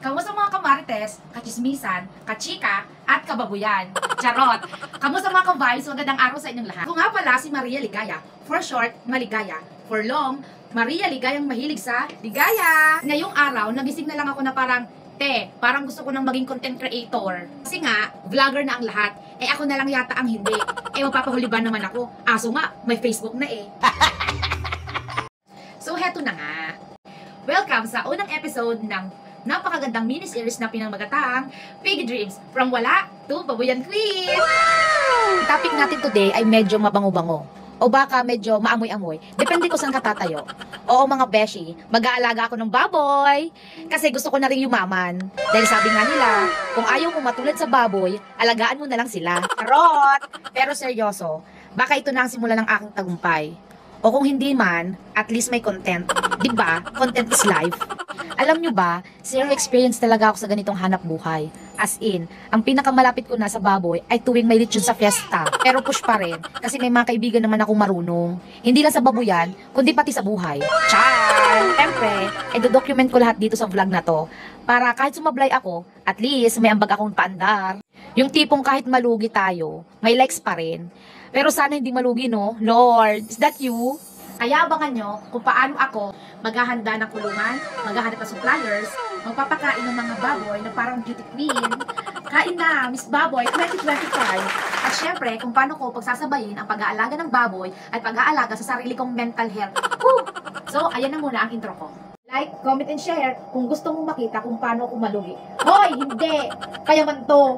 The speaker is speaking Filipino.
Kamusta mga kamarites, kachismisan, kachika, at kababuyan? Charot! Kamusta mga ka-vibes? Magandang araw sa inyong lahat. Ako nga pala si Maria Ligaya. For short, Maligaya. For long, Maria Ligayang mahilig sa ligaya. Ngayong araw, nagising na lang ako na parang gusto ko nang maging content creator. Kasi nga, vlogger na ang lahat. Eh ako na lang yata ang hindi. Eh mapapahuli ba naman ako? Aso nga, may Facebook na eh. So heto na nga. Welcome sa unang episode ng napakagandang mini-series na pinamagatang Piggy Dreams, From Wala to Babuyan Queen! Wow! Topic natin today ay medyo mabango-bango. O baka medyo maamoy-amoy. Depende ko saan katatayo. Oo mga beshi, mag-aalaga ako ng baboy. Kasi gusto ko na rin yumaman. Dahil sabi nga nila, kung ayaw mo matulad sa baboy, alagaan mo na lang sila. Charot! Pero seryoso, baka ito na ang simula ng aking tagumpay. O kung hindi man, at least may content. Diba? Content is life. Alam nyo ba, zero experience talaga ako sa ganitong hanap buhay. As in, ang pinakamalapit ko na sa baboy ay tuwing may lechon sa fiesta. Pero push pa rin, kasi may mga kaibigan naman akong marunong. Hindi lang sa babuyan, kundi pati sa buhay. Char! Siyempre, document ko lahat dito sa vlog na to. Para kahit sumablay ako, at least may ambag akong paandar. Yung tipong kahit malugi tayo, may likes pa rin. Pero sana hindi malugi, no? Lord, is that you? Kaya abangan nyo kung paano ako maghahanda ng kulungan, maghahanap ng suppliers, magpapakain ng mga baboy na parang beauty queen. Kain na, Miss Baboy 2025. At syempre, kung paano ko pagsasabayin ang pag-aalaga ng baboy at pag-aalaga sa sarili kong mental health. Woo! So, ayan na muna ang intro ko. Like, comment, and share kung gusto mong makita kung paano ako malugi. Hoy, hindi! Kaya man to!